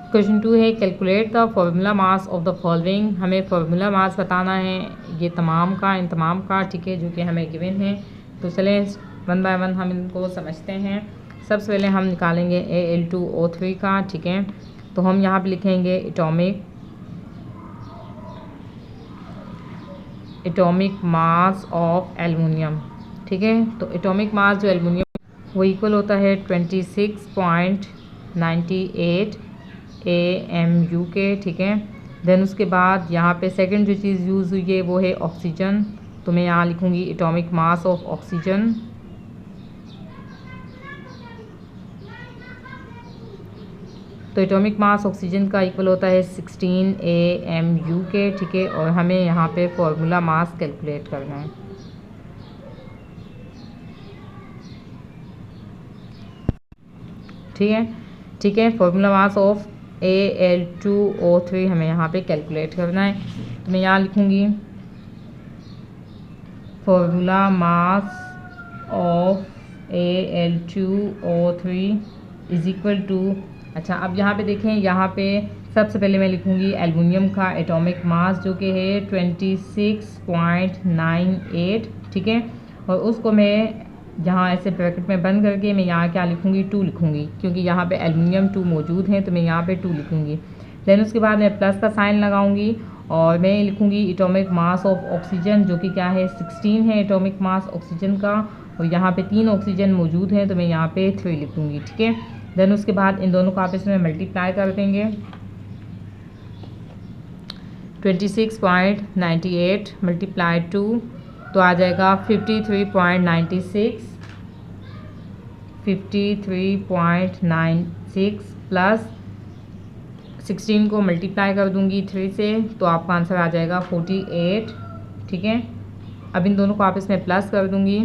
Question 2 है calculate the formula mass of the following. हमें formula mass बताना है ये तमाम का, इन तमाम का, ठीक है, जो कि हमें गिवन है। तो चलें वन बाय वन हम इनको समझते हैं। सबसे पहले हम निकालेंगे Al2O3 का, ठीक है। तो हम यहाँ पे लिखेंगे एटॉमिक मास ऑफ एल्युमिनियम, ठीक है। तो एटॉमिक मास जो एल्युमिनियम वो इक्वल होता है 26.98 AMU के, ठीक है। देन उसके बाद यहाँ पे सेकंड जो चीज़ यूज़ हुई है वो है ऑक्सीजन। तो मैं यहाँ लिखूँगी एटॉमिक मास ऑफ ऑक्सीजन। तो एटॉमिक मास ऑक्सीजन का इक्वल होता है 16 AMU के, ठीक है। और हमें यहाँ पे फॉर्मूला मास कैलकुलेट करना है, ठीक है, ठीक है। फॉर्मूला मास ऑफ Al2O3 हमें यहाँ पे कैलकुलेट करना है। तो मैं यहाँ लिखूँगी formula mass of Al2O3 is equal to, अच्छा अब यहाँ पे देखें, यहाँ पे सबसे पहले मैं लिखूँगी एल्युमिनियम का एटॉमिक मास जो कि है 26.98, ठीक है। और उसको मैं जहाँ ऐसे ब्रैकेट में बंद करके मैं यहाँ क्या लिखूँगी 2 लिखूँगी, क्योंकि यहाँ पे एल्युमिनियम 2 मौजूद हैं, तो मैं यहाँ पे 2 लिखूँगी। देन उसके बाद मैं प्लस का साइन लगाऊँगी और मैं लिखूँगी एटॉमिक मास ऑफ ऑक्सीजन जो कि क्या है 16 है एटॉमिक मास ऑक्सीजन का। और यहाँ पे 3 ऑक्सीजन मौजूद हैं, तो मैं यहाँ पे 3 लिखूँगी, ठीक है। देन उसके बाद इन दोनों को आपस में मल्टीप्लाई कर देंगे। 26.98 मल्टीप्लाई 2 तो आ जाएगा 53.96 प्लस 16 को मल्टीप्लाई कर दूंगी 3 से, तो आपका आंसर आ जाएगा 48, ठीक है। अब इन दोनों को आपस में प्लस कर दूंगी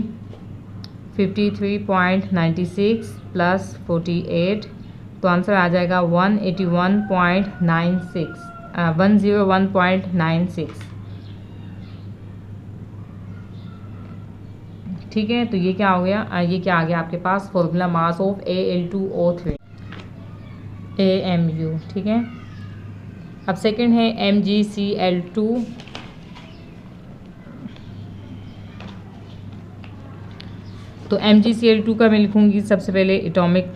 53.96 प्लस 48, तो आंसर आ जाएगा 101.96, ठीक है। तो ये क्या हो गया, ये क्या आ गया आपके पास formula mass of Al2O3 AMU, ठीक है। अब सेकंड है MgCl2। तो MgCl2 का मैं लिखूँगी सबसे पहले atomic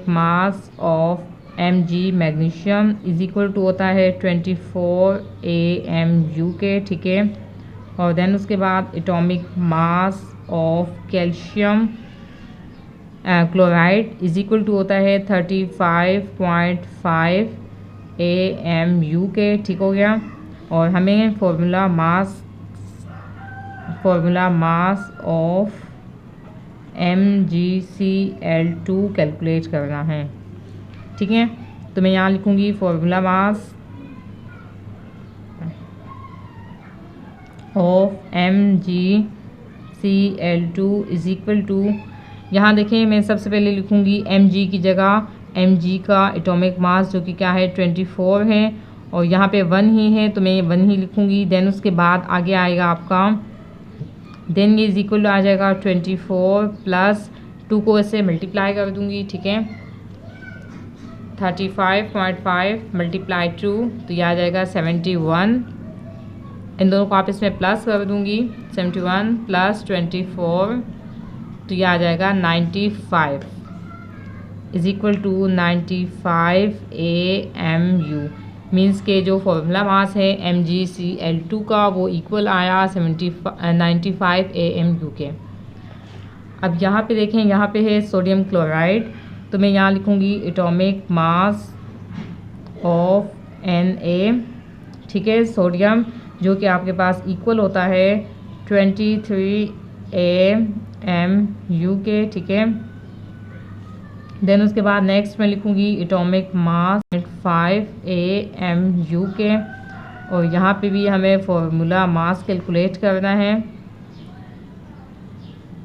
mass of Mg magnesium is equal to होता है 24 AMU के, ठीक है। और देन उसके बाद atomic mass of calcium chloride is equal to होता है 35.5 AMU के, ठीक हो गया। और हमें formula mass of MgCl2 calculate करना है, ठीक है। तो मैं यहाँ लिखूँगी formula mass of MgCl2 is equal to, यहाँ देखें मैं सबसे पहले लिखूँगी Mg की जगह Mg का एटॉमिक मास जो कि क्या है 24 है, और यहाँ पे 1 ही है, तो मैं 1 ही लिखूँगी। देन उसके बाद आगे आएगा आपका, देन ये इज इक्वल आ जाएगा 24 प्लस 2 को ऐसे मल्टीप्लाई कर दूँगी, ठीक है। 35.5 मल्टीप्लाई 2 तो ये आ जाएगा 71। इन दोनों को आपस में प्लस कर दूँगी, 71 प्लस 24 तो ये आ जाएगा 95 is equal to 95 AMU। Means के जो फॉर्मूला मास है MgCl2 का वो इक्वल आया 95 AMU के। अब यहाँ पे देखें, यहाँ पे है सोडियम क्लोराइड, तो मैं यहाँ लिखूँगी एटॉमिक मास ऑफ Na, ठीक है, सोडियम जो कि आपके पास इक्वल होता है 23 AMU के, ठीक है। देन उसके बाद नेक्स्ट मैं लिखूँगी एटॉमिक मास 5 AMU के, और यहाँ पे भी हमें फॉर्मूला मास कैलकुलेट करना है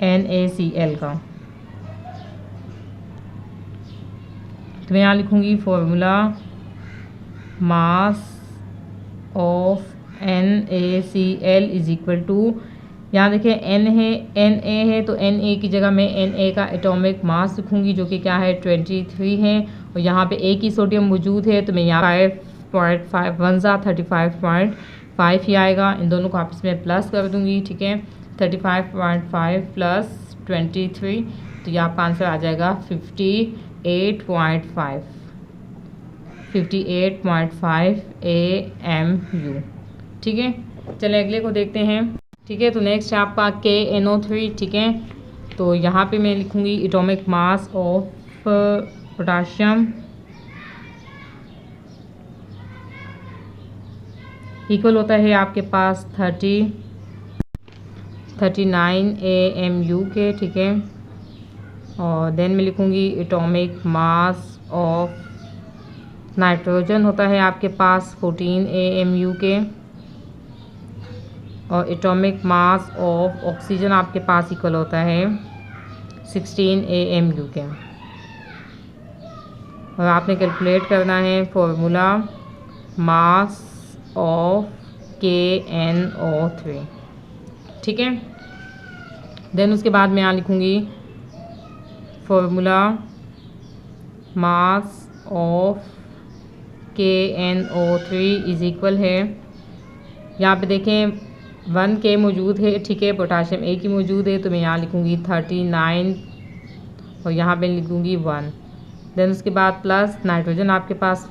NaCl का। तो मैं यहाँ लिखूँगी formula mass of NaCl is equal to, यहाँ देखिए एन है, एन ए है, तो एन ए की जगह मैं एन ए का एटॉमिक मास लिखूँगी जो कि क्या है 23 है। और यहाँ पे एक ही सोडियम मौजूद है तो मैं यहाँ 5.5 1 ज़ा 35.5 ही आएगा। इन दोनों को आपस में प्लस कर दूँगी, ठीक है। 35.5 प्लस 23, तो ये आपका आंसर आ जाएगा 58.5 AMU, ठीक है। चलिए अगले को देखते हैं, ठीक है। तो नेक्स्ट है आपका KNO3, ठीक है। तो यहाँ पे मैं लिखूँगी atomic mass of potassium equal होता है आपके पास 39 AMU के, ठीक है। और देन मैं लिखूँगी एटॉमिक मास ऑफ नाइट्रोजन होता है आपके पास 14 AMU के। और एटॉमिक मास ऑफ ऑक्सीजन आपके पास इक्वल होता है 16 AMU के। और आपने कैलकुलेट करना है फॉर्मूला मास ऑफ KNO3, ठीक है। देन उसके बाद मैं यहाँ लिखूँगी formula mass of KNO3 is equal है, यहाँ पे देखें 1 K मौजूद है, ठीक है। पोटाशियम एक ही मौजूद है तो मैं यहाँ लिखूँगी 39 और यहाँ पे लिखूँगी 1। देन उसके बाद प्लस नाइट्रोजन आपके पास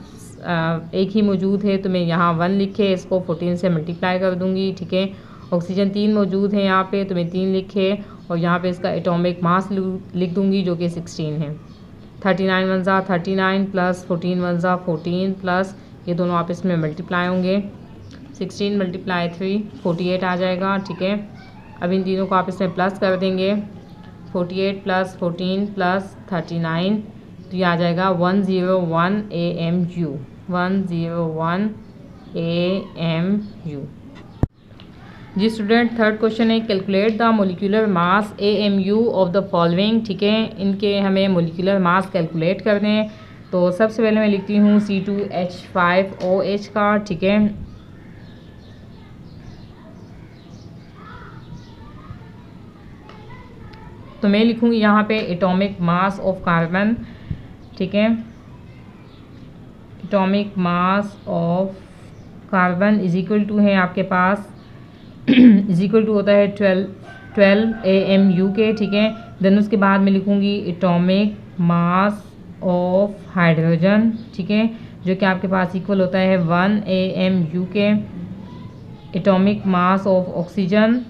एक ही मौजूद है तो मैं यहाँ 1 लिखे इसको 14 से मल्टीप्लाई कर दूँगी, ठीक है। ऑक्सीजन 3 मौजूद है यहाँ पे तो मैं 3 लिखे और यहाँ पे इसका एटॉमिक मास लिख दूँगी जो कि 16 है। 39 1 ज़ा 39 प्लस 14 1 ज़ा 14 प्लस ये दोनों आपस में मल्टीप्लाई होंगे, 16 × 3 48 आ जाएगा, ठीक है। अब इन तीनों को आप इसमें प्लस कर देंगे, 48 प्लस 14 प्लस 39, तो ये आ जाएगा 101 AMU, 101 AMU। जी स्टूडेंट, थर्ड क्वेश्चन है calculate the molecular mass AMU of the following, ठीक है। इनके हमें मोलिकुलर मास कैलकुलेट करने हैं। तो सबसे पहले मैं लिखती हूँ C2H5OH का, ठीक है। तो मैं लिखूँगी यहाँ पे एटॉमिक मास ऑफ कार्बन, ठीक है। Atomic mass of carbon is equal to है आपके पास इज इक्वल टू होता है 12 AMU के, ठीक है। देन उसके बाद मैं लिखूँगी एटॉमिक मास ऑफ हाइड्रोजन, ठीक है, जो कि आपके पास इक्वल होता है 1 AMU के। Atomic mass of oxygen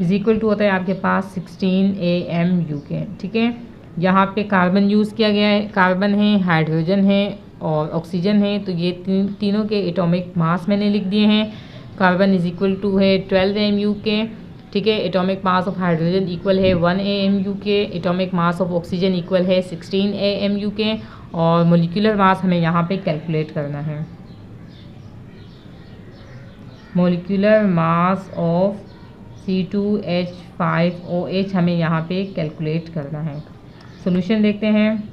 is equal to होता है आपके पास 16 AMU के, ठीक है। यहाँ पे कार्बन यूज़ किया गया है, कार्बन है, हाइड्रोजन है और ऑक्सीजन है, तो ये तीनों के एटॉमिक मास मैंने लिख दिए हैं। कार्बन इज इक्वल टू है 12 AMU के, ठीक है। Atomic mass of hydrogen equal है 1 AMU के। Atomic mass of oxygen equal है 16 AMU के। और मोलिकुलर मास हमें यहाँ पे कैलकुलेट करना है। मोलिकुलर मास ऑफ C2H5OH हमें यहाँ पे कैलकुलेट करना है। सॉल्यूशन देखते हैं।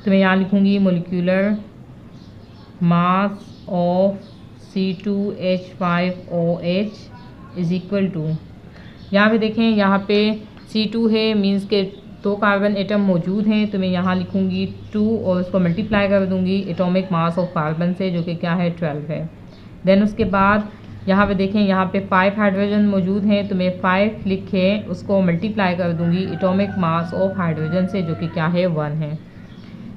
तो मैं यहाँ लिखूँगी molecular mass of C2H5OH is equal to, यहाँ पे देखें यहाँ पे C2 है, मीन्स के 2 कार्बन एटम मौजूद हैं, तो मैं यहाँ लिखूँगी 2 और उसको मल्टीप्लाई कर दूँगी एटॉमिक मास ऑफ कार्बन से जो कि क्या है 12 है। देन उसके बाद यहाँ पे देखें यहाँ पे 5 हाइड्रोजन मौजूद हैं, तो मैं 5 लिखे उसको मल्टीप्लाई कर दूँगी एटॉमिक मास ऑफ हाइड्रोजन से जो कि क्या है 1 है।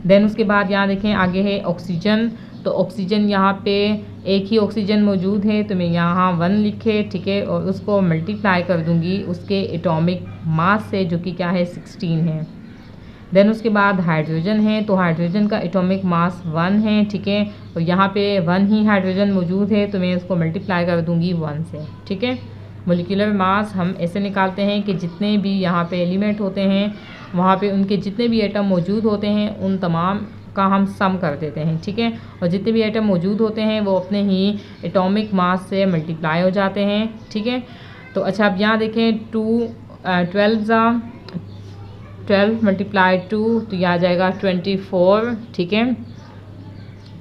देन उसके बाद यहाँ देखें आगे है ऑक्सीजन, तो ऑक्सीजन यहाँ पे एक ही ऑक्सीजन मौजूद है, तो मैं यहाँ 1 लिखे, ठीक है, और उसको मल्टीप्लाई कर दूँगी उसके एटॉमिक मास से जो कि क्या है 16 है। देन उसके बाद हाइड्रोजन है, तो हाइड्रोजन का एटॉमिक मास 1 है, ठीक है, और यहाँ पे 1 ही हाइड्रोजन मौजूद है, तो मैं उसको मल्टीप्लाई कर दूँगी 1 से, ठीक है। मोलिकुलर मास हम ऐसे निकालते हैं कि जितने भी यहाँ पे एलिमेंट होते हैं वहाँ पे उनके जितने भी एटम मौजूद होते हैं उन तमाम का हम सम कर देते हैं, ठीक है। और जितने भी एटम मौजूद होते हैं वो अपने ही एटॉमिक मास से मल्टीप्लाई हो जाते हैं, ठीक है। तो अच्छा अब यहाँ देखें 12 मल्टीप्लाई 2, तो यह आ जाएगा 24, ठीक है।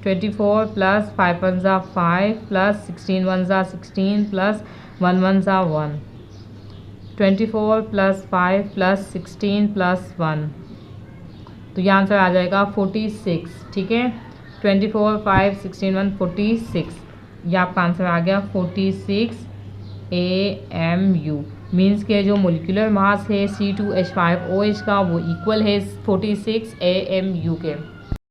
24 प्लस 5 1 ज़ा 5 प्लस 16 1 ज़ा 16 प्लस 1 1 सा 1, 24 + 5 + 16 + 1, तो ये आंसर आ जाएगा 46। ठीक है, 24 5 16 1 46, ये आपका आंसर आ गया 46 AMU। मीन्स के जो मोलिकुलर मास है C2H5OH का वो इक्वल है 46 AMU के।